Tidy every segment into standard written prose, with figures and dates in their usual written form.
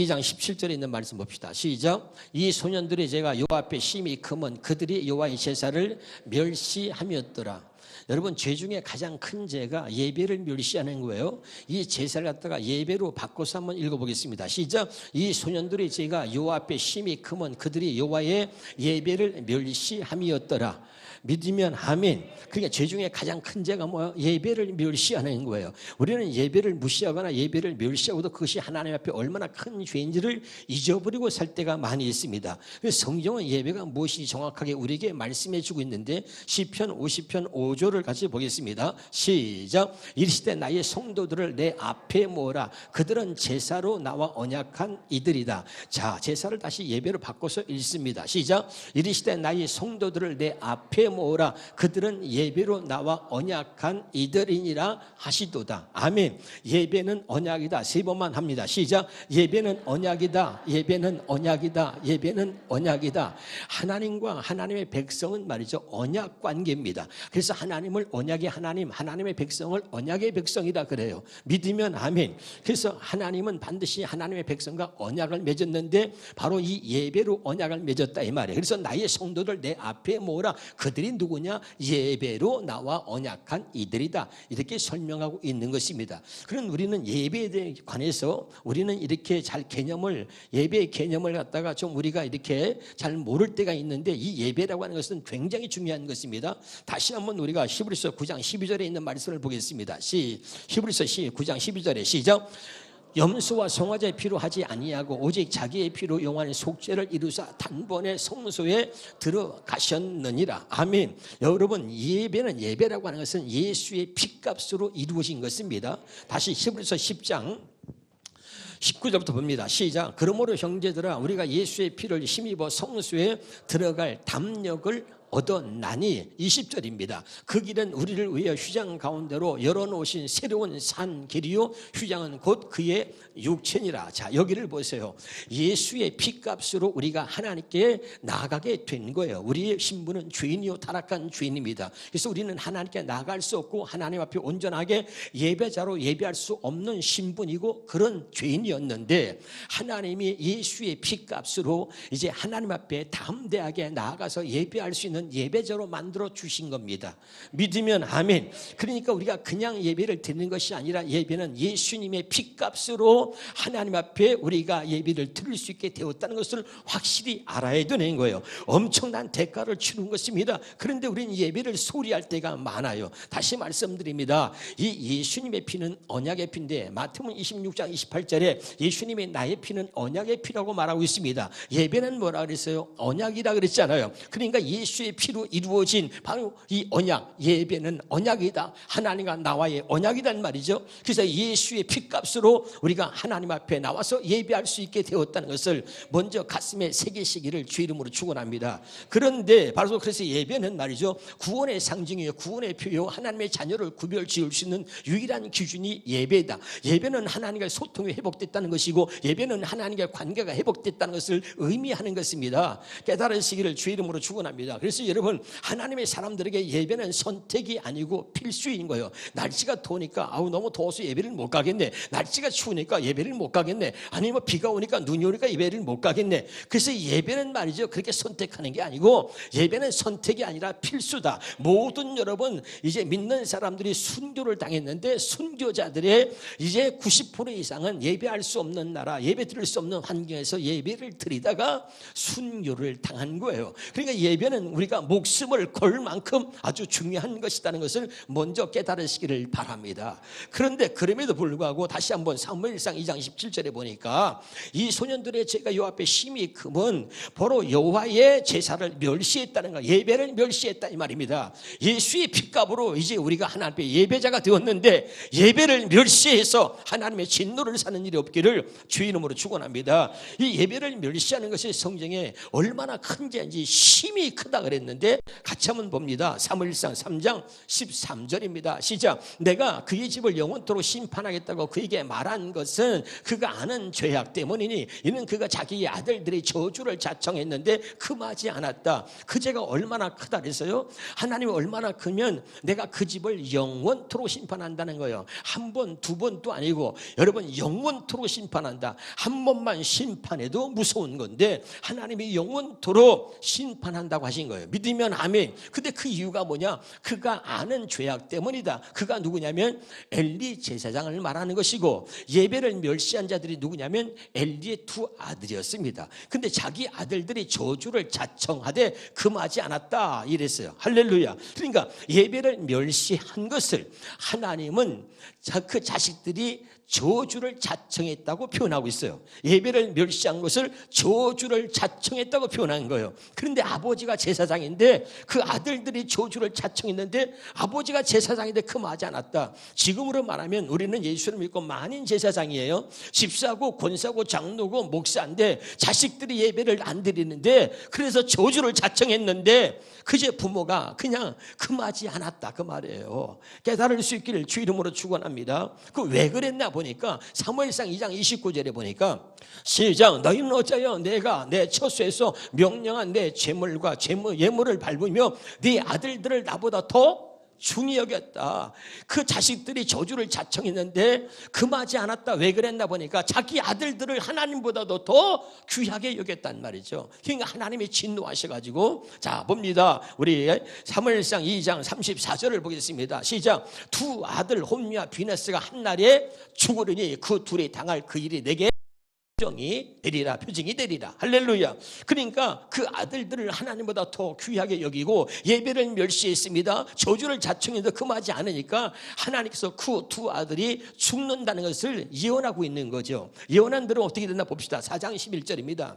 2장 17절에 있는 말씀 봅시다. 시작. 이 소년들의 죄가 여호와 앞에 심히 크면 그들이 여호와의 제사를 멸시함이었더라. 여러분, 죄 중에 가장 큰 죄가 예배를 멸시하는 거예요. 이 제사를 갖다가 예배로 바꿔서 한번 읽어보겠습니다. 시작. 이 소년들의 죄가 여호와 앞에 심히 크면 그들이 여호와의 예배를 멸시함이었더라. 믿으면 아멘. 그러니까 죄 중에 가장 큰 죄가 뭐예요? 예배를 멸시하는 거예요. 우리는 예배를 무시하거나 예배를 멸시하고도 그것이 하나님 앞에 얼마나 큰 죄인지를 잊어버리고 살 때가 많이 있습니다. 그래서 성경은 예배가 무엇이 정확하게 우리에게 말씀해 주고 있는데 시편 50편 5절을 같이 보겠습니다. 시작. 이르시되 나의 성도들을 내 앞에 모으라. 그들은 제사로 나와 언약한 이들이다. 자, 제사를 다시 예배로 바꿔서 읽습니다. 시작. 이르시되 나의 성도들을 내 앞에 모으라. 그들은 예배로 나와 언약한 이들이니라 하시도다. 아멘. 예배는 언약이다. 세 번만 합니다. 시작. 예배는 언약이다. 예배는 언약이다. 예배는 언약이다. 하나님과 하나님의 백성은 말이죠, 언약 관계입니다. 그래서 하나님을 언약의 하나님, 하나님의 백성을 언약의 백성이다 그래요. 믿으면 아멘. 그래서 하나님은 반드시 하나님의 백성과 언약을 맺었는데 바로 이 예배로 언약을 맺었다 이 말이에요. 그래서 나의 성도들 내 앞에 모으라. 그들이 누구냐? 예배로 나와 언약한 이들이다. 이렇게 설명하고 있는 것입니다. 그럼 우리는 예배에 관해서 우리는 이렇게 잘 개념을, 예배의 개념을 갖다가 좀 우리가 이렇게 잘 모를 때가 있는데 이 예배라고 하는 것은 굉장히 중요한 것입니다. 다시 한번 우리가 히브리서 9장 12절에 있는 말씀을 보겠습니다. 히브리서 9장 12절에 시작. 염소와 송아지의 피로 하지 아니하고 오직 자기의 피로 영원한 속죄를 이루사 단번에 성소에 들어가셨느니라. 아멘. 여러분, 예배라고 하는 것은 예수의 피값으로 이루어진 것입니다. 다시 히브리서 10장 19절부터 봅니다. 시작. 그러므로 형제들아 우리가 예수의 피를 힘입어 성소에 들어갈 담력을 얻었나니 20절입니다. 그 길은 우리를 위해 휘장 가운데로 열어놓으신 새로운 산 길이요 휘장은 곧 그의 육체니라. 자, 여기를 보세요. 예수의 피값으로 우리가 하나님께 나아가게 된 거예요. 우리의 신분은 죄인이요 타락한 죄인입니다. 그래서 우리는 하나님께 나아갈 수 없고 하나님 앞에 온전하게 예배자로 예배할 수 없는 신분이고 그런 죄인이었는데 하나님이 예수의 피값으로 이제 하나님 앞에 담대하게 나아가서 예배할 수 있는 예배자로 만들어 주신 겁니다. 믿으면 아멘. 그러니까 우리가 그냥 예배를 드리는 것이 아니라 예배는 예수님의 피값으로 하나님 앞에 우리가 예배를 드릴 수 있게 되었다는 것을 확실히 알아야 되는 거예요. 엄청난 대가를 치른 것입니다. 그런데 우리는 예배를 소리할 때가 많아요. 다시 말씀드립니다. 이 예수님의 피는 언약의 피인데 마태복음 26장 28절에 예수님의 나의 피는 언약의 피라고 말하고 있습니다. 예배는 뭐라 그랬어요? 언약이라 그랬잖아요. 그러니까 예수의 피로 이루어진 바로 이 언약, 예배는 언약이다. 하나님과 나와의 언약이란 말이죠. 그래서 예수의 피값으로 우리가 하나님 앞에 나와서 예배할 수 있게 되었다는 것을 먼저 가슴에 새기시기를 주 이름으로 축원합니다. 그런데 바로 그래서 예배는 말이죠, 구원의 상징이요, 구원의 표요, 하나님의 자녀를 구별 지을 수 있는 유일한 기준이 예배다. 예배는 하나님과 소통이 회복됐다는 것이고 예배는 하나님과 관계가 회복됐다는 것을 의미하는 것입니다. 깨달으시기를 주 이름으로 축원합니다. 그래서 여러분, 하나님의 사람들에게 예배는 선택이 아니고 필수인 거예요. 날씨가 더우니까 너무 더워서 예배를 못 가겠네. 날씨가 추우니까 예배를 못 가겠네. 아니면 비가 오니까 눈이 오니까 예배를 못 가겠네. 그래서 예배는 말이죠, 그렇게 선택하는 게 아니고 예배는 선택이 아니라 필수다. 모든 여러분 이제 믿는 사람들이 순교를 당했는데 순교자들의 이제 90% 이상은 예배할 수 없는 나라, 예배 드릴 수 없는 환경에서 예배를 드리다가 순교를 당한 거예요. 그러니까 예배는 우리가 목숨을 걸 만큼 아주 중요한 것이라는 것을 먼저 깨달으시기를 바랍니다. 그런데 그럼에도 불구하고 다시 한번 사무엘상 2장 17절에 보니까 이 소년들의 죄가 여호와 앞에 심히 크면 바로 여호와의 제사를 멸시했다는 거, 예배를 멸시했다 이 말입니다. 예수의 피값으로 이제 우리가 하나님 앞에 예배자가 되었는데 예배를 멸시해서 하나님의 진노를 사는 일이 없기를 주 이름으로 축원합니다. 이 예배를 멸시하는 것이 성경에 얼마나 큰 죄인지 심히 크다 그랬는데 했는데 같이 한번 봅니다. 사무엘상 3장 13절입니다. 시작. 내가 그의 집을 영원토록 심판하겠다고 그에게 말한 것은 그가 아는 죄악 때문이니 이는 그가 자기의 아들들의 저주를 자청했는데 금하지 않았다. 그 죄가 얼마나 크다 그랬어요? 하나님이 얼마나 크면 내가 그 집을 영원토록 심판한다는 거예요. 한 번, 두 번도 아니고 여러분 영원토록 심판한다. 한 번만 심판해도 무서운 건데 하나님이 영원토록 심판한다고 하신 거예요. 믿으면 아멘. 근데 그 이유가 뭐냐? 그가 아는 죄악 때문이다. 그가 누구냐면 엘리 제사장을 말하는 것이고 예배를 멸시한 자들이 누구냐면 엘리의 두 아들이었습니다. 근데 자기 아들들이 저주를 자청하되 금하지 않았다 이랬어요. 할렐루야. 그러니까 예배를 멸시한 것을 하나님은 그 자식들이 저주를 자청했다고 표현하고 있어요. 예배를 멸시한 것을 저주를 자청했다고 표현한 거예요. 그런데 아버지가 제사장인데 그 아들들이 저주를 자청했는데 아버지가 제사장인데 금하지 않았다. 지금으로 말하면 우리는 예수를 믿고 만인 제사장이에요. 집사고 권사고 장로고 목사인데 자식들이 예배를 안 드리는데 그래서 저주를 자청했는데 그제 부모가 그냥 금하지 않았다 그 말이에요. 깨달을 수 있기를 주 이름으로 축원합니다. 그 왜 그랬나 보니까 사무엘상 2장 29절에 보니까 시작. 너희는 어찌하여 내가 내 처소에서 명령한 내 재물과 예물을 밟으며 네 아들들을 나보다 더 중히 여겼다. 그 자식들이 저주를 자청했는데 금하지 않았다. 왜 그랬나 보니까 자기 아들들을 하나님보다도 더 귀하게 여겼단 말이죠. 그러니까 하나님이 진노하셔가지고 자 봅니다. 우리 사무엘상 2장 34절을 보겠습니다. 시작. 두 아들 홈리와 비네스가 한날에 죽으리니 그 둘이 당할 그 일이 내게 표징이 되리라. 할렐루야. 그러니까 그 아들들을 하나님보다 더 귀하게 여기고 예배를 멸시했습니다. 저주를 자청해도 금하지 않으니까 하나님께서 그 두 아들이 죽는다는 것을 예언하고 있는 거죠. 예언한 대로 어떻게 됐나 봅시다. 4장 11절입니다.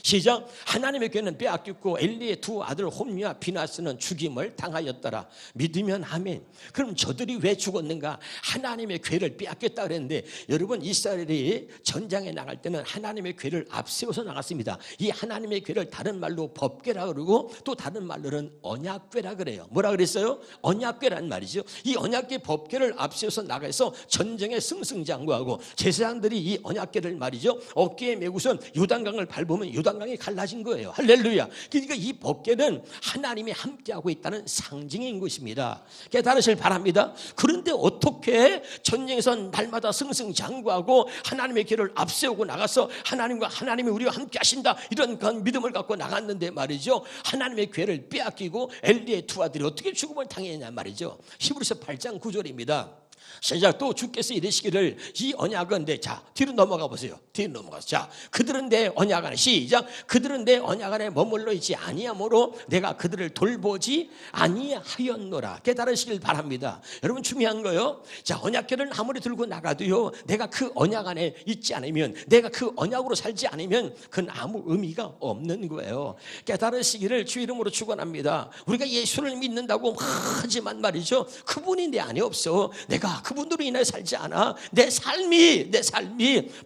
시작. 하나님의 괴는 빼앗겼고 엘리의 두 아들 홈리와 비나스는 죽임을 당하였더라. 믿으면 아멘. 그럼 저들이 왜 죽었는가? 하나님의 괴를 빼앗겼다 그랬는데 여러분 이스라엘이 전장에 나갈 때는 하나님의 괴를 앞세워서 나갔습니다. 이 하나님의 괴를 다른 말로 법궤라 그러고 또 다른 말로는 언약궤라 그래요. 뭐라 그랬어요? 언약궤란 말이죠. 이 언약궤 법궤를 앞세워서 나가서 전쟁에 승승장구하고 제사장들이 이 언약궤를 말이죠 어깨에 메고선 요단강을 밟으면 요단강이 갈라진 거예요. 할렐루야. 그러니까 이 법궤는 하나님이 함께하고 있다는 상징인 것입니다. 깨달으실 바랍니다. 그런데 어떻게 전쟁에서 날마다 승승장구하고 하나님의 길을 앞세우고 나가서 하나님이 우리와 함께 하신다 이런 믿음을 갖고 나갔는데 말이죠 하나님의 괴를 빼앗기고 엘리의 두 아들이 어떻게 죽음을 당했냐 말이죠. 히브리서 8장 9절입니다. 시작. 또 주께서 이르시기를 이 언약은 자 뒤로 넘어가 보세요. 뒤로 넘어가서 자 그들은 내 언약 안에 시작. 그들은 내 언약 안에 머물러 있지 아니하므로 내가 그들을 돌보지 아니하였노라. 깨달으시길 바랍니다. 여러분 중요한 거요. 자 언약궤를 아무리 들고 나가도요 내가 그 언약 안에 있지 않으면 내가 그 언약으로 살지 않으면 그건 아무 의미가 없는 거예요. 깨달으시기를 주 이름으로 축원합니다. 우리가 예수를 믿는다고 하지만 말이죠 그분이 내 안에 없어. 내가 그분들로 인해 살지 않아. 내 삶이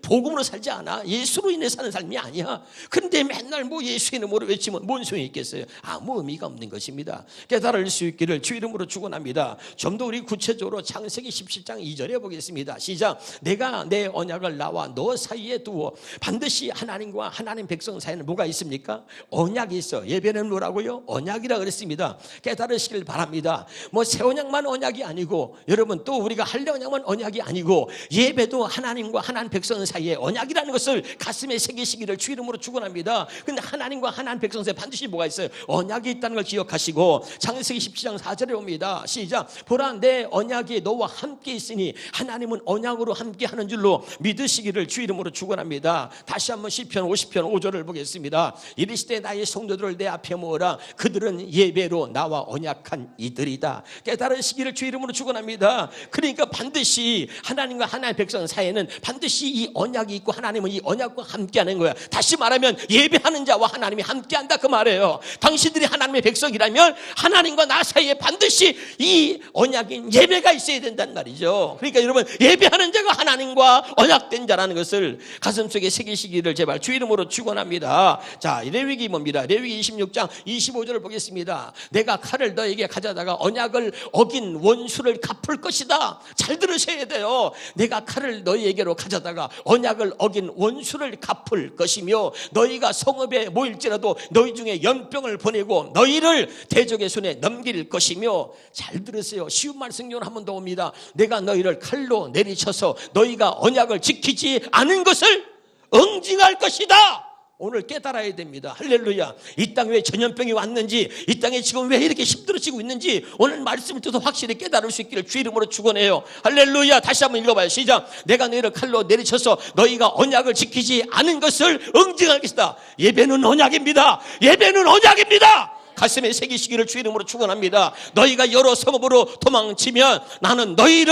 복음으로 살지 않아. 예수로 인해 사는 삶이 아니야. 그런데 맨날 뭐 예수 이름으로 외치면 뭔 소용이 있겠어요? 아무 의미가 없는 것입니다. 깨달을 수 있기를 주 이름으로 축원합니다. 좀 더 우리 구체적으로 창세기 17장 2절에 보겠습니다. 시작. 내가 내 언약을 나와 너 사이에 두어. 반드시 하나님과 하나님 백성 사이에는 뭐가 있습니까? 언약이 있어. 예배는 뭐라고요? 언약이라 그랬습니다. 깨달으시길 바랍니다. 뭐 새 언약만 언약이 아니고 여러분 또 우리가 할례 언약만 언약이 아니고 예배도 하나님과 하나님 백성 사이에 언약이라는 것을 가슴에 새기시기를 주 이름으로 축원합니다. 근데 하나님과 하나님 백성 사이에 반드시 뭐가 있어요? 언약이 있다는 걸 기억하시고 창세기 17장 4절에 옵니다. 시작. 보라 내 언약이 너와 함께 있으니 하나님은 언약으로 함께 하는 줄로 믿으시기를 주 이름으로 축원합니다. 다시 한번 시편 50편 5절을 보겠습니다. 이르시되 나의 성도들을 내 앞에 모으라. 그들은 예배로 나와 언약한 이들이다. 깨달으시기를 주 이름으로 축원합니다. 그러니까 반드시 하나님과 하나님의 백성 사이에는 반드시 이 언약이 있고 하나님은 이 언약과 함께하는 거야. 다시 말하면 예배하는 자와 하나님이 함께한다 그 말이에요. 당신들이 하나님의 백성이라면 하나님과 나 사이에 반드시 이 언약인 예배가 있어야 된단 말이죠. 그러니까 여러분, 예배하는 자가 하나님과 언약된 자라는 것을 가슴속에 새기시기를 제발 주 이름으로 축원합니다. 자, 레위기 뭡니다? 레위기 26장 25절을 보겠습니다. 내가 칼을 너에게 가져다가 언약을 어긴 원수를 갚을 것이다. 잘 들으셔야 돼요. 내가 칼을 너희에게로 가져다가 언약을 어긴 원수를 갚을 것이며 너희가 성읍에 모일지라도 너희 중에 연병을 보내고 너희를 대적의 손에 넘길 것이며, 잘 들으세요. 쉬운 말씀용 한 번 더 옵니다. 내가 너희를 칼로 내리쳐서 너희가 언약을 지키지 않은 것을 응징할 것이다. 오늘 깨달아야 됩니다. 할렐루야. 이 땅에 왜 전염병이 왔는지, 이 땅에 지금 왜 이렇게 힘들어지고 있는지 오늘 말씀을 통해서 확실히 깨달을 수 있기를 주 이름으로 축원해요. 할렐루야. 다시 한번 읽어봐요. 시작. 내가 너희를 칼로 내리쳐서 너희가 언약을 지키지 않은 것을 응징할 것이다. 예배는 언약입니다. 예배는 언약입니다. 가슴에 새기시기를 주 이름으로 축원합니다. 너희가 여러 성읍으로 도망치면 나는 너희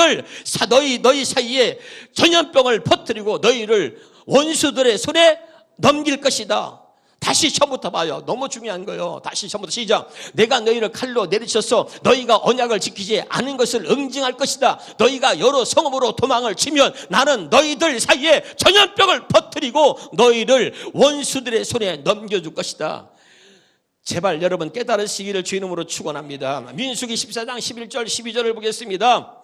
사이에 전염병을 퍼뜨리고 너희를 원수들의 손에 넘길 것이다. 다시 처음부터 봐요. 너무 중요한 거예요. 다시 처음부터 시작. 내가 너희를 칼로 내리쳐서 너희가 언약을 지키지 않은 것을 응징할 것이다. 너희가 여러 성읍으로 도망을 치면 나는 너희들 사이에 전염병을 퍼뜨리고 너희를 원수들의 손에 넘겨줄 것이다. 제발 여러분 깨달으시기를 주 이름으로 축원합니다. 민수기 14장 11절 12절을 보겠습니다.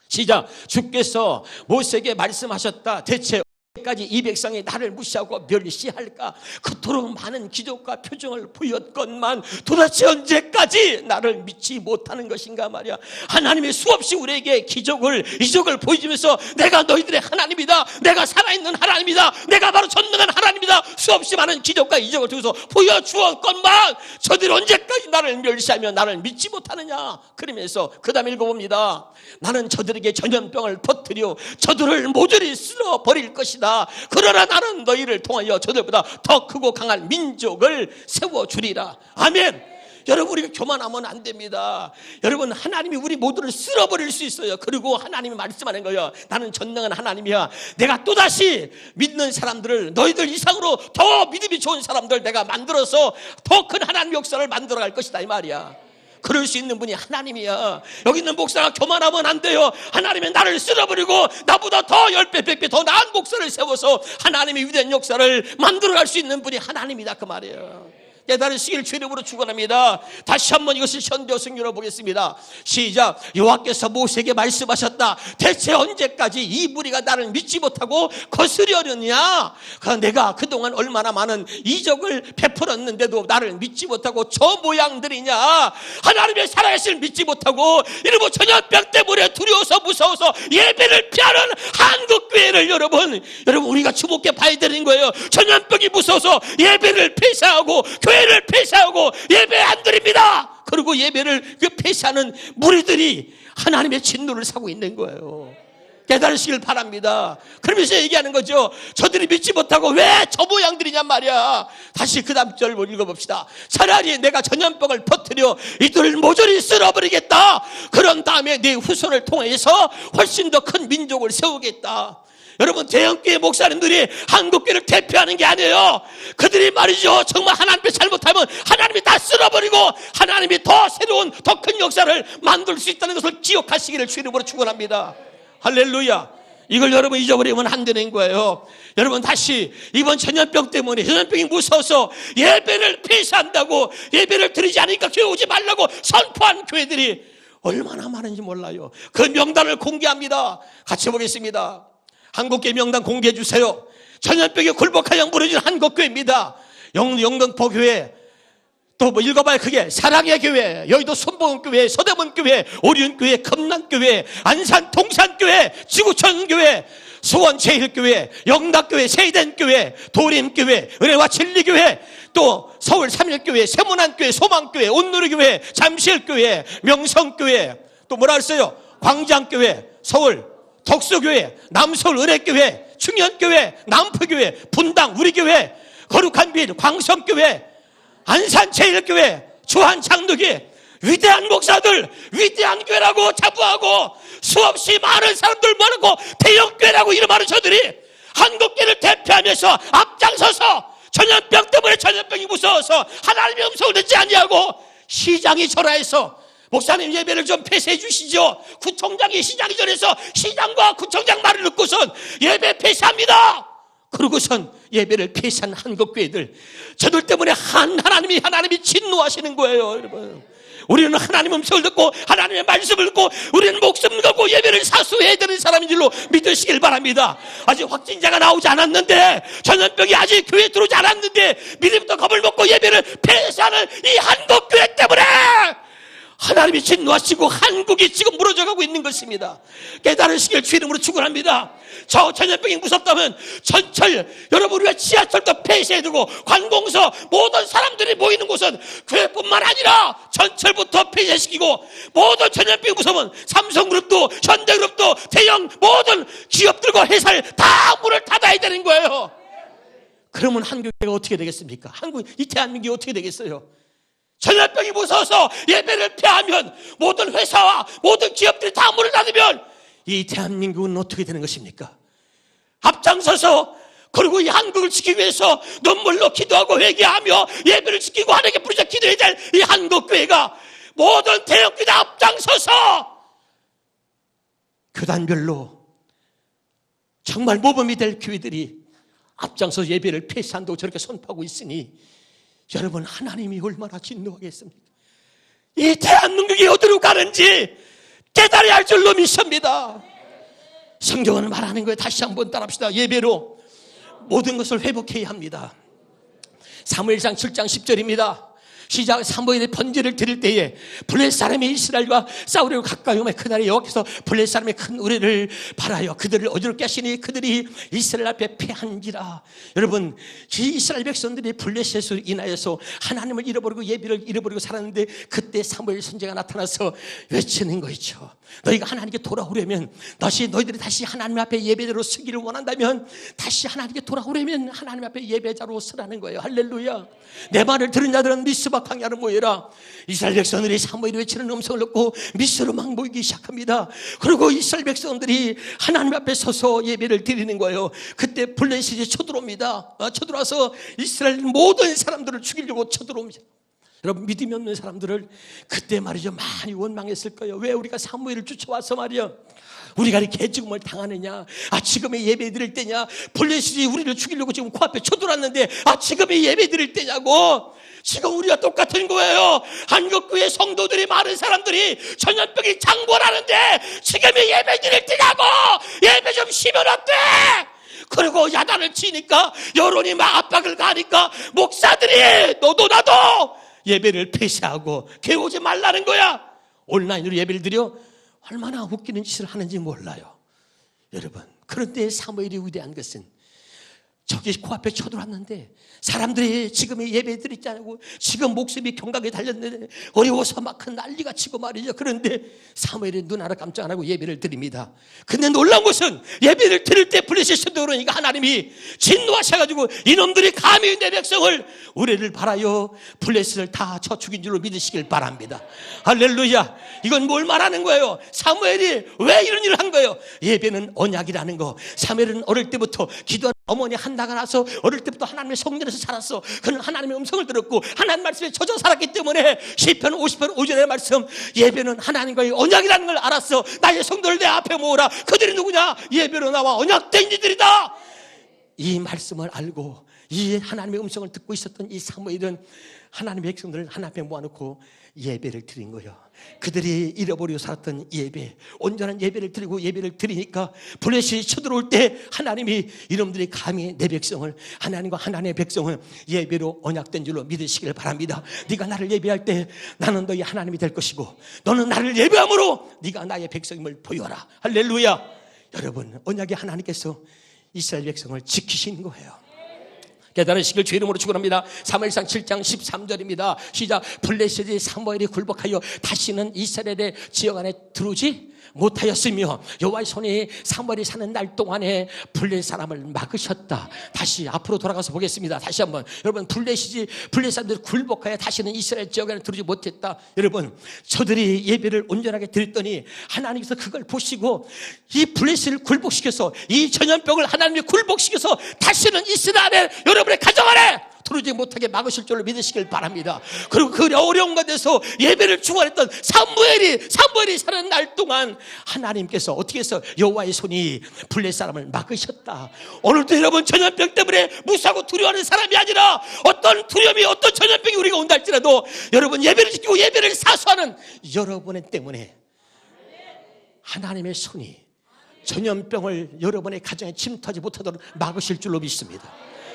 시작. 주께서 모세에게 말씀하셨다. 대체 까지 이 백성이 나를 무시하고 멸시할까? 그토록 많은 기적과 표정을 보였건만 도대체 언제까지 나를 믿지 못하는 것인가 말이야. 하나님이 수없이 우리에게 이적을 보여주면서 내가 너희들의 하나님이다, 내가 살아있는 하나님이다, 내가 바로 전능한 하나님이다, 수없이 많은 기적과 이적을 통해서 보여주었건만 저들이 언제까지 나를 멸시하며 나를 믿지 못하느냐. 그러면서 그 다음에 읽어봅니다. 나는 저들에게 전염병을 퍼뜨려 저들을 모조리 쓸어버릴 것이다. 그러나 나는 너희를 통하여 저들보다 더 크고 강한 민족을 세워주리라. 아멘. 여러분, 우리가 교만하면 안 됩니다. 여러분, 하나님이 우리 모두를 쓸어버릴 수 있어요. 그리고 하나님이 말씀하는 거예요. 나는 전능한 하나님이야. 내가 또다시 믿는 사람들을, 너희들 이상으로 더 믿음이 좋은 사람들 내가 만들어서 더 큰 하나님 역사를 만들어갈 것이다 이 말이야. 그럴 수 있는 분이 하나님이야. 여기 있는 목사가 교만하면 안 돼요. 하나님이 나를 쓸어버리고 나보다 더 10배 100배 더 나은 목사를 세워서 하나님의 위대한 역사를 만들어갈 수 있는 분이 하나님이다 그 말이에요. 깨달으시길 주 이름으로 축원합니다. 다시 한번 이것을 현대어 성경으로 보겠습니다. 시작. 여호와께서 모세에게 말씀하셨다. 대체 언제까지 이 무리가 나를 믿지 못하고 거스려느냐? 내가 그동안 얼마나 많은 이적을 베풀었는데도 나를 믿지 못하고 저 모양들이냐? 하나님의 살아계심을 믿지 못하고 이러고 전염병 때문에 두려워서 무서워서 예배를 피하는 한국교회를 여러분 우리가 주목해 봐야 되는 거예요. 전염병이 무서워서 예배를 폐쇄하고 교회를 폐쇄하고 예배 안 드립니다. 그리고 예배를 폐쇄하는 무리들이 하나님의 진노를 사고 있는 거예요. 깨달으시길 바랍니다. 그러면서 얘기하는 거죠. 저들이 믿지 못하고 왜 저 모양들이냔 말이야. 다시 그 다음 절 읽어봅시다. 차라리 내가 전염병을 퍼뜨려 이들을 모조리 쓸어버리겠다. 그런 다음에 네 후손을 통해서 훨씬 더 큰 민족을 세우겠다. 여러분, 대형교회 목사님들이 한국교회를 대표하는 게 아니에요. 그들이 말이죠, 정말 하나님께 잘못하면 하나님이 다 쓸어버리고 하나님이 더 새로운 더 큰 역사를 만들 수 있다는 것을 기억하시기를 주 이름으로 축원합니다. 할렐루야. 이걸 여러분 잊어버리면 안 되는 거예요. 여러분, 다시 이번 전염병 때문에 전염병이 무서워서 예배를 폐쇄한다고, 예배를 드리지 않으니까 교회 오지 말라고 선포한 교회들이 얼마나 많은지 몰라요. 그 명단을 공개합니다. 같이 보겠습니다. 한국교회 명단 공개해 주세요. 전염병에 굴복하여 무너진 한국교회입니다. 영등포교회, 또 뭐 읽어봐요. 그게 사랑의 교회, 여의도 손봉교회, 서대문교회, 오륜교회, 금남교회, 안산 동산교회, 지구촌교회, 수원제일교회, 영락교회, 세이덴교회, 도림교회, 은혜와 진리교회, 또 서울 삼일교회, 세문안교회, 소망교회, 온누리교회, 잠실교회, 명성교회, 또 뭐라 그랬어요? 광장교회, 서울 덕수교회, 남서울 은혜교회, 충현교회, 남포교회, 분당 우리교회, 거룩한 빛 광성교회, 안산 제일교회, 주한 장로교회, 위대한 목사들, 위대한 교회라고 자부하고 수없이 많은 사람들 모아놓고 대형교회라고 이름하는 저들이 한국교회를 대표하면서 앞장서서 전염병 때문에 전염병이 무서워서 하나님의 음성을 듣지 아니하고 시장이 전화해서 목사님 예배를 좀 폐쇄해 주시죠. 구청장이 시장이 전해서 시장과 구청장 말을 듣고선 예배 폐쇄합니다. 그러고선 예배를 폐쇄한 한국교회들, 저들 때문에 하나님이 진노하시는 거예요. 여러분, 우리는 하나님의 음성을 듣고 하나님의 말씀을 듣고 우리는 목숨을 걸고 예배를 사수해야 되는 사람인 줄로 믿으시길 바랍니다. 아직 확진자가 나오지 않았는데, 전염병이 아직 교회에 들어오지 않았는데 미리부터 겁을 먹고 예배를 폐쇄하는 이 한국교회 때문에 하나님이 진노하시고 한국이 지금 무너져가고 있는 것입니다. 깨달으시길 주 이름으로 축원합니다. 저 전염병이 무섭다면 전철, 여러분 우리가 지하철도 폐쇄해야 되고 관공서, 모든 사람들이 모이는 곳은 교회뿐만 아니라 전철부터 폐쇄시키고, 모든 전염병이 무서우면 삼성그룹도 현대그룹도 대형 모든 기업들과 회사를 다 문을 닫아야 되는 거예요. 그러면 한국교회가 어떻게 되겠습니까? 이 대한민국이 어떻게 되겠어요? 전염병이 무서워서 예배를 폐하면, 모든 회사와 모든 기업들이 다 문을 닫으면 이 대한민국은 어떻게 되는 것입니까? 앞장서서, 그리고 이 한국을 지키기 위해서 눈물로 기도하고 회개하며 예배를 지키고 하나님께 부르짖어 기도해야 될 이 한국교회가 모든 대형교회 앞장서서 교단별로 정말 모범이 될 교회들이 앞장서 예배를 폐쇄한다고 저렇게 선포하고 있으니 여러분, 하나님이 얼마나 진노하겠습니까? 이 대한민국이 어디로 가는지 깨달아야 할 줄로 믿습니다. 성경은 말하는 거예요. 다시 한번 따라합시다. 예배로 모든 것을 회복해야 합니다. 사무엘상 7장 10절입니다. 시작. 사무엘의 번제를 드릴 때에 블레셋 사람이 이스라엘과 싸우려고 가까이 오매 그날에 여호와께서 블레셋 사람의 큰 우레를 바라여 그들을 어지럽게 하시니 그들이 이스라엘 앞에 패한지라. 여러분, 이스라엘 백성들이 블레셋으로 인하여서 하나님을 잃어버리고 예배를 잃어버리고 살았는데, 그때 사무엘 선지자가 나타나서 외치는 거죠. 너희가 하나님께 돌아오려면, 너희들이 다시 하나님 앞에 예배자로 서기를 원한다면, 다시 하나님께 돌아오려면 하나님 앞에 예배자로 서라는 거예요. 할렐루야. 내 말을 들은 자들은 미스바 광야로 모여라. 이스라엘 백성들이 사무엘이 외치는 음성을 듣고 미스로 막 모이기 시작합니다. 그리고 이스라엘 백성들이 하나님 앞에 서서 예배를 드리는 거예요. 그때 블레셋이 쳐들어옵니다. 쳐들어와서 이스라엘 모든 사람들을 죽이려고 쳐들어옵니다. 여러분, 믿음이 없는 사람들을 그때 말이죠, 많이 원망했을 거예요. 왜 우리가 사무엘을 쫓아와서 말이야, 우리가 이렇게 죽음을 당하느냐? 지금의 예배 드릴 때냐? 블레셋이 우리를 죽이려고 지금 코앞에 쳐들어왔는데 지금의 예배 드릴 때냐고. 지금 우리가 똑같은 거예요. 한국교회 성도들이, 많은 사람들이 전염병이 장궐하는데 지금의 예배 드릴 때냐고. 예배 좀 쉬면 어때? 그리고 야단을 치니까, 여론이 막 압박을 가니까 목사들이 너도 나도 예배를 폐쇄하고 교회 오지 말라는 거야. 온라인으로 예배를 드려 얼마나 웃기는 짓을 하는지 몰라요. 여러분, 그런데 사무엘이 위대한 것은 저기 코앞에 쳐들어왔는데 사람들이 지금의 예배 드리자고 지금 목숨이 경각에 달렸는데 어려워서 막 큰 난리가 치고 말이죠. 그런데 사무엘이 눈 하나 깜짝 안 하고 예배를 드립니다. 근데 놀라운 것은 예배를 드릴 때 블레셋이 그러니까 하나님이 진노하셔가지고 이놈들이 감히 내 백성을 우레를 바라여 블레셋을 다 쳐 죽인 줄로 믿으시길 바랍니다. 할렐루야. 이건 뭘 말하는 거예요? 사무엘이 왜 이런 일을 한 거예요? 예배는 언약이라는 거. 사무엘은 어릴 때부터 기도하는 어머니 한나가 나서 어릴 때부터 하나님의 성전에서 살았어. 그는 하나님의 음성을 들었고 하나님 말씀에 젖어 살았기 때문에 시편 50편 5절의 말씀, 예배는 하나님과의 언약이라는 걸 알았어. 나의 성도를 내 앞에 모으라. 그들이 누구냐? 예배로 나와 언약된 이들이다. 이 말씀을 알고 이 하나님의 음성을 듣고 있었던 이 사무엘은 하나님의 백성들을 하나님 앞에 모아놓고 예배를 드린 거예요. 그들이 잃어버리고 살았던 예배, 온전한 예배를 드리고 예배를 드리니까 블레셋이 쳐들어올 때 하나님이 이놈들이 감히 내 백성을, 하나님과 하나님의 백성을 예배로 언약된 줄로 믿으시길 바랍니다. 네가 나를 예배할 때 나는 너희 하나님이 될 것이고 너는 나를 예배함으로 네가 나의 백성임을 보여라. 할렐루야. 여러분, 언약의 하나님께서 이스라엘 백성을 지키시는 거예요. 깨달으시길 주 이름으로 축원합니다. 사무엘상 7장 13절입니다. 시작. 블레셋이 사무엘이 굴복하여 다시는 이스라엘의 지역 안에 들어오지 못하였으며 여호와의 손이 사무엘이 사는 날 동안에 블레 사람을 막으셨다. 다시 앞으로 돌아가서 보겠습니다. 다시 한번 여러분, 블레 사람들이 굴복하여 다시는 이스라엘 지역에 들어오지 못했다. 여러분, 저들이 예배를 온전하게 드렸더니 하나님께서 그걸 보시고 이 블레셋을 굴복시켜서, 이 전염병을 하나님이 굴복시켜서 다시는 이스라엘의 여러분의 가정 안에 들어오지 못하게 막으실 줄로 믿으시길 바랍니다. 그리고 그 어려운 곳에서 예배를 중원했던 사무엘이 사는 날 동안 하나님께서 어떻게 해서 여호와의 손이 블레 사람을 막으셨다. 오늘도 여러분, 전염병 때문에 무사하고 두려워하는 사람이 아니라 어떤 두려움이, 어떤 전염병이 우리가 온다 할지라도 여러분, 예배를 지키고 예배를 사수하는 여러분의 때문에 하나님의 손이 전염병을 여러분의 가정에 침투하지 못하도록 막으실 줄로 믿습니다.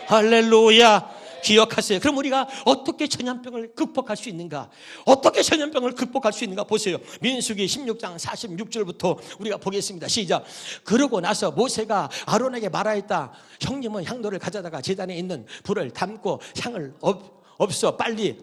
할렐루야. 기억하세요. 그럼 우리가 어떻게 전염병을 극복할 수 있는가? 어떻게 전염병을 극복할 수 있는가? 보세요. 민수기 16장 46절부터 우리가 보겠습니다. 시작. 그러고 나서 모세가 아론에게 말하였다. 형님은 향로를 가져다가 제단에 있는 불을 담고 향을 없어 빨리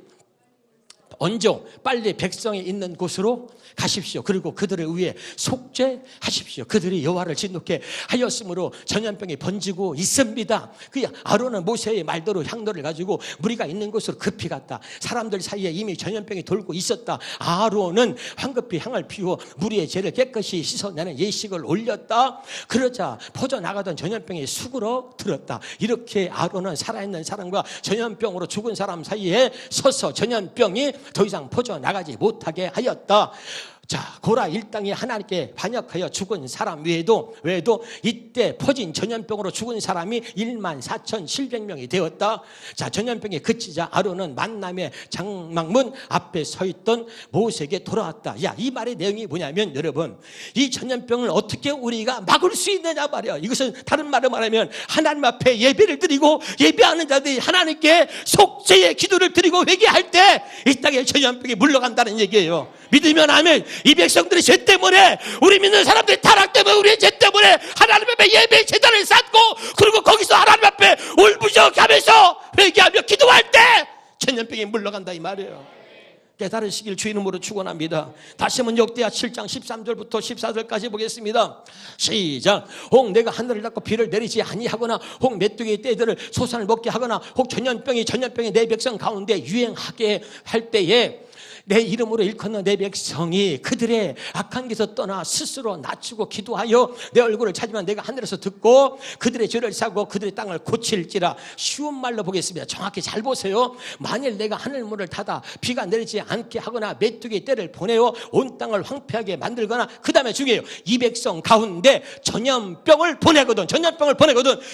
얹어 빨리 백성이 있는 곳으로 가십시오. 그리고 그들을 위해 속죄하십시오. 그들이 여호와를 진노케 하였으므로 전염병이 번지고 있습니다. 그 아론은 모세의 말대로 향로를 가지고 무리가 있는 곳으로 급히 갔다. 사람들 사이에 이미 전염병이 돌고 있었다. 아론은 황급히 향을 피워 무리의 죄를 깨끗이 씻어내는 예식을 올렸다. 그러자 퍼져나가던 전염병이 수그러 들었다. 이렇게 아론은 살아있는 사람과 전염병으로 죽은 사람 사이에 서서 전염병이 더 이상 퍼져나가지 못하게 하였다. 자, 고라 일당이 하나님께 반역하여 죽은 사람 외에도 이때 퍼진 전염병으로 죽은 사람이 14,700명이 되었다. 자, 전염병이 그치자 아론은 만남의 장막문 앞에 서 있던 모세에게 돌아왔다. 야, 이 말의 내용이 뭐냐면 여러분, 이 전염병을 어떻게 우리가 막을 수 있느냐 말이야. 이것은 다른 말로 말하면 하나님 앞에 예배를 드리고 예배하는 자들이 하나님께 속죄의 기도를 드리고 회개할 때 이 땅에 전염병이 물러간다는 얘기예요. 믿으면 아멘. 이 백성들의 죄 때문에, 우리 믿는 사람들의 타락 때문에, 우리의 죄 때문에 하나님 앞에 예배의 제단을 쌓고, 그리고 거기서 하나님 앞에 울부짖어가면서 회개하며 기도할 때 전염병이 물러간다 이 말이에요. 깨달으시길 주 이름으로 축원합니다. 다시 한번 역대하 7장 13절부터 14절까지 보겠습니다. 시작. 혹 내가 하늘을 닫고 비를 내리지 아니하거나, 혹 메뚜기의 떼들을 소산을 먹게 하거나, 혹 전염병이 내 백성 가운데 유행하게 할 때에 내 이름으로 일컫는 내 백성이 그들의 악한 길에서 떠나 스스로 낮추고 기도하여 내 얼굴을 찾으면 내가 하늘에서 듣고 그들의 죄를 사고 그들의 땅을 고칠지라. 쉬운 말로 보겠습니다. 정확히 잘 보세요. 만일 내가 하늘문을 닫아 비가 내리지 않게 하거나 메뚜기의 떼를 보내어 온 땅을 황폐하게 만들거나, 그 다음에 중요해요. 이 백성 가운데 전염병을 보내거든.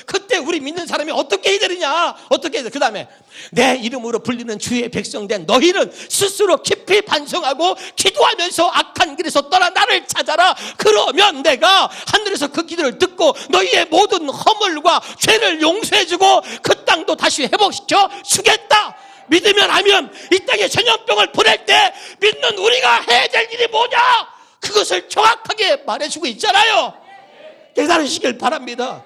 그때 우리 믿는 사람이 어떻게 해야 되느냐? 어떻게 해야 돼? 그 다음에 내 이름으로 불리는 주의 백성된 너희는 스스로 깊이 반성하고 기도하면서 악한 길에서 떠나 나를 찾아라. 그러면 내가 하늘에서 그 기도를 듣고 너희의 모든 허물과 죄를 용서해주고 그 땅도 다시 회복시켜 주겠다. 믿으면 하면 이 땅에 전염병을 보낼 때 믿는 우리가 해야 될 일이 뭐냐? 그것을 정확하게 말해주고 있잖아요. 깨달으시길 바랍니다.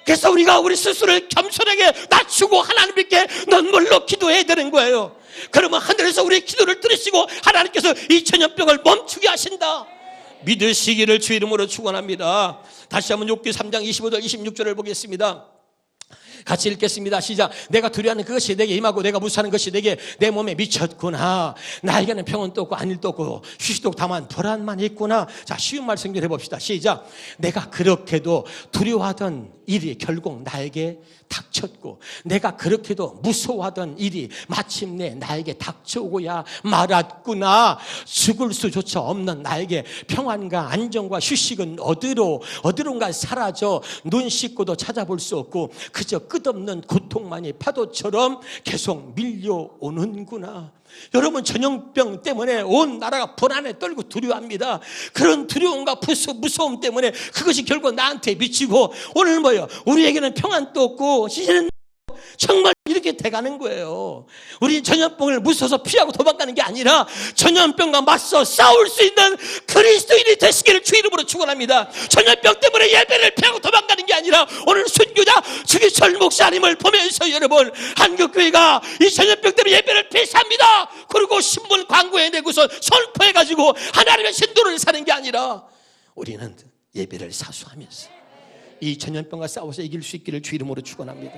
그래서 우리가 우리 스스로를 겸손하게 낮추고 하나님께 눈물로 기도해야 되는 거예요. 그러면 하늘에서 우리의 기도를 들으시고 하나님께서 이 전염병을 멈추게 하신다. 믿으시기를 주 이름으로 축원합니다. 다시 한번 욥기 3장 25절 26절을 보겠습니다. 같이 읽겠습니다. 시작. 내가 두려워하는 그것이 내게 임하고 내가 무사하는 것이 내 몸에 미쳤구나. 나에게는 평온도 없고 안일도 없고 휴식도 다만 불안만 있구나. 자, 쉬운 말 성경을 해봅시다. 시작. 내가 그렇게도 두려워하던 일이 결국 나에게 닥쳤고, 내가 그렇게도 무서워하던 일이 마침내 나에게 닥쳐오고야 말았구나. 죽을 수조차 없는 나에게 평안과 안정과 휴식은 어디론가 사라져 눈 씻고도 찾아볼 수 없고 그저 끝없는 고통만이 파도처럼 계속 밀려오는구나. 여러분, 전염병 때문에 온 나라가 불안에 떨고 두려워합니다. 그런 두려움과 무서움 때문에 그것이 결국 나한테 미치고 오늘 뭐예요? 우리에게는 평안도 없고 이제는 정말 이렇게 돼가는 거예요. 우리 전염병을 무서워서 피하고 도망가는 게 아니라 전염병과 맞서 싸울 수 있는 그리스도인이 되시기를 주 이름으로 축원합니다. 전염병 때문에 예배를 피하고 도망가는 게 아니라 오늘 순교자 주기철 목사님을 보면서 여러분, 한국교회가 이 전염병 때문에 예배를 폐쇄합니다. 그리고 신문 광고에 내고서 선포해가지고 하나님의 신도를 사는 게 아니라 우리는 예배를 사수하면서 이 전염병과 싸워서 이길 수 있기를 주 이름으로 축원합니다.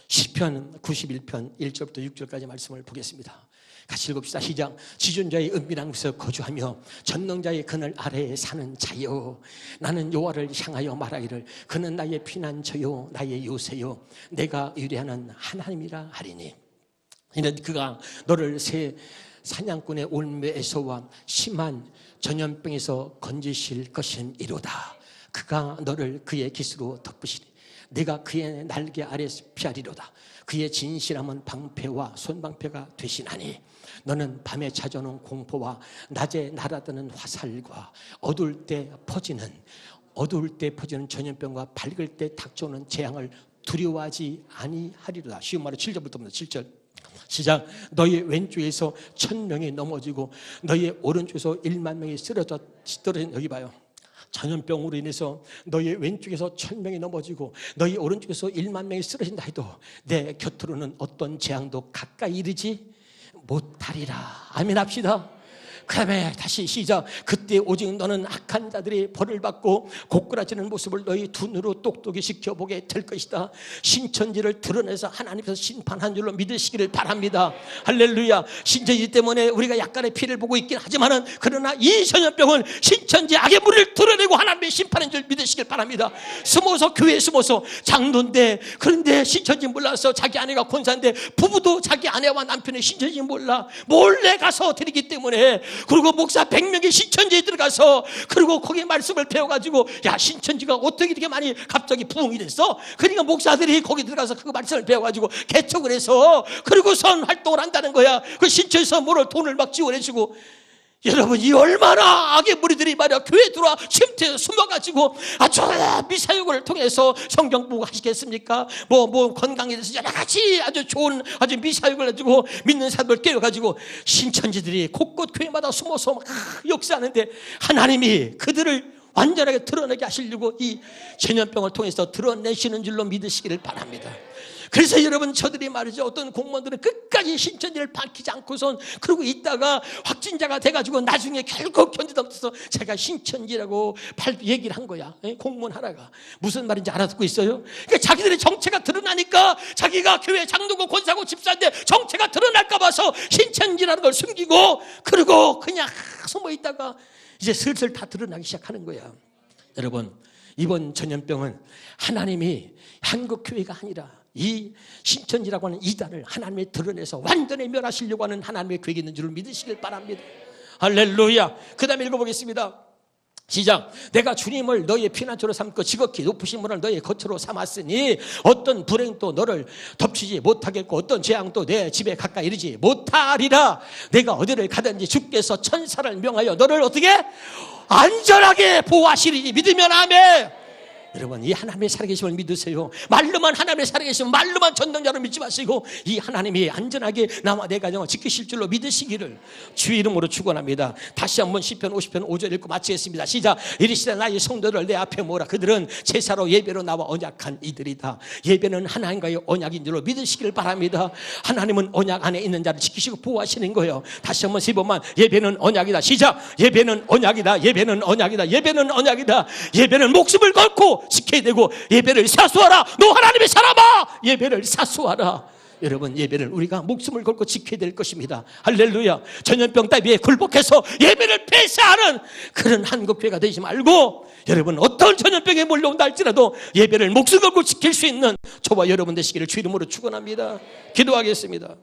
시편 91편 1절부터 6절까지 말씀을 보겠습니다. 같이 읽읍시다. 시작. 지존자의 은밀한 곳에 거주하며 전능자의 그늘 아래에 사는 자여, 나는 여호와를 향하여 말하기를 그는 나의 피난처요 나의 요새요 내가 의뢰하는 하나님이라 하리니, 이는 그가 너를 새 사냥꾼의 올매에서와 심한 전염병에서 건지실 것이니로다. 그가 너를 그의 깃으로 덮으시니 내가 그의 날개 아래 피하리로다. 그의 진실함은 방패와 손방패가 되시나니 너는 밤에 찾아오는 공포와 낮에 날아드는 화살과 어두울 때 퍼지는 전염병과 밝을 때 닥쳐오는 재앙을 두려워하지 아니하리로다. 쉬운 말로 7절부터 7절 시작. 너희 왼쪽에서 1000명이 넘어지고 너희 오른쪽에서 1만 명이 쓰러진, 여기 봐요. 전염병으로 인해서 너희 왼쪽에서 1000명이 넘어지고 너희 오른쪽에서 1만 명이 쓰러진다 해도 내 곁으로는 어떤 재앙도 가까이 이르지 못하리라. 아멘 합시다. 그 다음에 다시 시작. 그때 오직 너는 악한 자들이 벌을 받고 고꾸라지는 모습을 너희 두 눈으로 똑똑히 지켜보게 될 것이다. 신천지를 드러내서 하나님께서 심판한 줄로 믿으시기를 바랍니다. 할렐루야. 신천지 때문에 우리가 약간의 피해를 보고 있긴 하지만은 그러나 이 전염병은 신천지 악의 무리를 드러내고 하나님의 심판인 줄 믿으시길 바랍니다. 숨어서 교회에 숨어서 장로인데, 그런데 신천지 몰라서 자기 아내가 권사인데 부부도 자기 아내와 남편의 신천지 몰라 몰래 가서 드리기 때문에, 그리고 목사 100명이 신천지에 들어가서 그리고 거기 말씀을 배워가지고 야 신천지가 어떻게 이렇게 많이 갑자기 부흥이 됐어? 그러니까 목사들이 거기 들어가서 그 말씀을 배워가지고 개척을 해서 그리고선 활동을 한다는 거야. 그 신천지에서 뭐를 돈을 막 지원해주고, 여러분 이 얼마나 악의 무리들이 말이야 교회에 들어와 침대에 숨어가지고 아주 미사역을 통해서 성경 보고 하시겠습니까? 뭐 건강에 대해서 여러 가지 아주 좋은 아주 미사역을 해주고 믿는 사람들 깨워가지고 신천지들이 곳곳 교회마다 숨어서 막 역사하는데 하나님이 그들을 완전하게 드러내게 하시려고 이 전염병을 통해서 드러내시는 줄로 믿으시기를 바랍니다. 그래서 여러분 저들이 말이죠, 어떤 공무원들은 끝까지 신천지를 밝히지 않고선 그러고 있다가 확진자가 돼가지고 나중에 결국 견디다 못해서 제가 신천지라고 얘기를 한 거야. 공무원 하나가 무슨 말인지 알아듣고 있어요? 그러니까 자기들의 정체가 드러나니까 자기가 교회 장로고 권사고 집사인데 정체가 드러날까 봐서 신천지라는 걸 숨기고 그리고 그냥 숨어 있다가 이제 슬슬 다 드러나기 시작하는 거야. 여러분 이번 전염병은 하나님이 한국 교회가 아니라 이 신천지라고 하는 이단을 하나님이 드러내서 완전히 멸하시려고 하는 하나님의 계획이 있는 줄을 믿으시길 바랍니다. 할렐루야. 그 다음에 읽어보겠습니다. 시작. 내가 주님을 너희의 피난처로 삼고 지극히 높으신 분을 너희의 거처로 삼았으니 어떤 불행도 너를 덮치지 못하겠고 어떤 재앙도 내 집에 가까이 이르지 못하리라. 내가 어디를 가든지 주께서 천사를 명하여 너를 어떻게 안전하게 보호하시리니 믿으면 아멘. 여러분 이 하나님의 살아계심을 믿으세요. 말로만 하나님의 살아계심, 말로만 전능자를 믿지 마시고 이 하나님이 안전하게 나와 내 가정을 지키실 줄로 믿으시기를 주 이름으로 축원합니다. 다시 한번 시편 50편 5절 읽고 마치겠습니다. 시작. 이르시되 나의 성도를 내 앞에 모으라. 그들은 제사로 예배로 나와 언약한 이들이다. 예배는 하나님과의 언약인 줄로 믿으시기를 바랍니다. 하나님은 언약 안에 있는 자를 지키시고 보호하시는 거예요. 다시 한번 세 번만. 예배는 언약이다. 시작. 예배는 언약이다. 예배는 언약이다. 예배는 언약이다. 예배는 목숨을 걸고 지켜야 되고 예배를 사수하라. 너 하나님의 사람아 예배를 사수하라. 여러분 예배를 우리가 목숨을 걸고 지켜야 될 것입니다. 할렐루야. 전염병 따위에 굴복해서 예배를 폐쇄하는 그런 한국교회가 되지 말고 여러분 어떤 전염병에 몰려온다 할지라도 예배를 목숨 걸고 지킬 수 있는 저와 여러분 되시기를 주 이름으로 축원합니다. 기도하겠습니다.